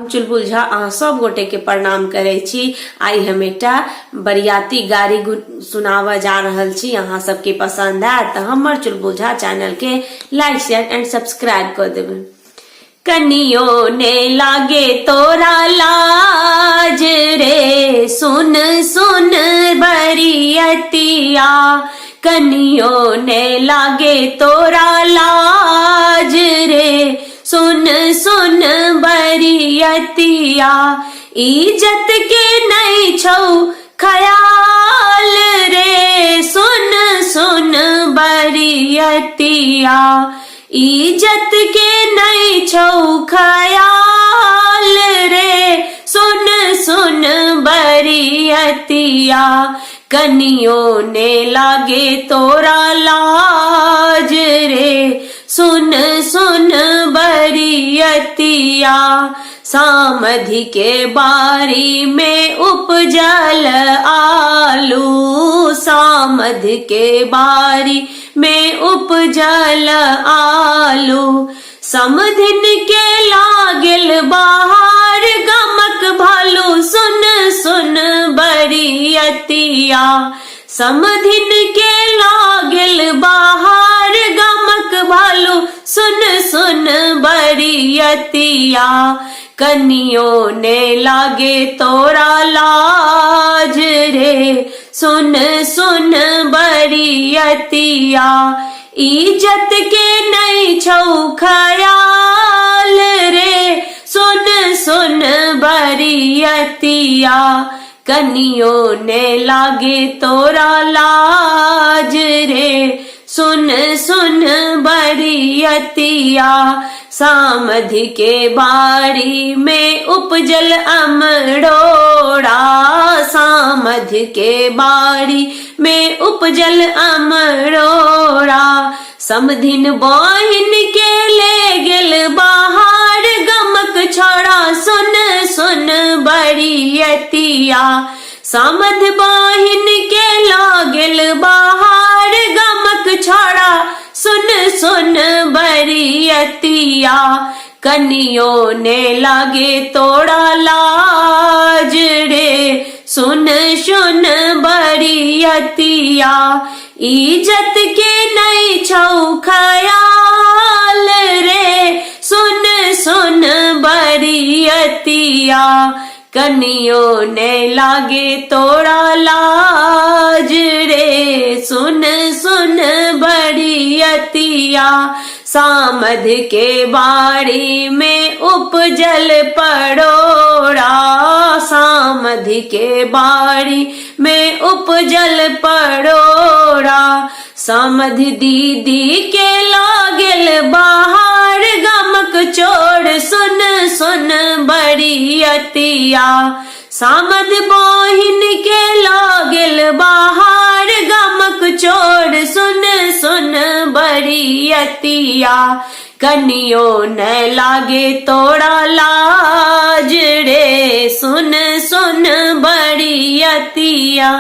चुलबुल झा अहाँ सब गोटे के प्रणाम करे छी। आई हम एकटा बरियाती गारी सुनावा जा रहल छी, अहाँ सबके पसंद आए तो हमर चुलबुल झा चैनल के लाइक शेयर एंड सब्सक्राइब कर देबे। कनियो ने लागे तोरा लाज रे, सुन सुन बरियतिया। कनियो ने लागे तोरा लाज रे, सुन सुन बरियतिया। इज्जत के नहीं छौ ख्याल रे, सुन सुन बरियतिया। इज्जत के नहीं छौ ख्याल रे, सुन सुन बरियतिया। कनियो ने लागे तोरा लाज रे, सुन सुन बरियतिया। सामधि के बारी में उपजल आलू, सामधि के बारी में उपजल आलू। समधिन के लागल बाहर गमक भालू, सुन सुन बरियतिया। समधिन के लागल बाहर गमक भालू, सुन सुन बरियतिया। कनियो ने लागे तोरा लाज रे, सुन सुन बरियतिया। इज्जत के नहीं छौ ख्याल रे, सुन सुन बरियतिया। कनियो ने लागे तोरा लाज रे, सुन सुन बरियतिया। सामधि के बारी में उपजल अमरोड़ा, सामधि के बारी में उपजल अमरोड़ा। समधिन बहिन के ले गेल बाहर गमक छोड़ा, सुन सुन बरियतिया। समध बहिन के लागल बाहर गमक छोड़ा, सुन सुन बरियतिया। कनियो ने लागे तोरा लाज रे, सुन सुन बरियतिया। इज्जत के नहीं छौ ख्याल रे, सुन सुन बरियतिया। कनियो ने लागे तोरा लाज रे, सुन सुन बरियतिया। सामध के बारी में उपजल परोड़ा, सामध के बारी में उपजल परोड़ा। समध दीदी के लागल बाहर गमक चोर, सुन सुन बरियतिया। सामध बहिन के लागल बाहर गमक चोर, सुन सुन बरियतिया। कनियो न लागे तोरा लाज रे, सुन सुन बरियतिया।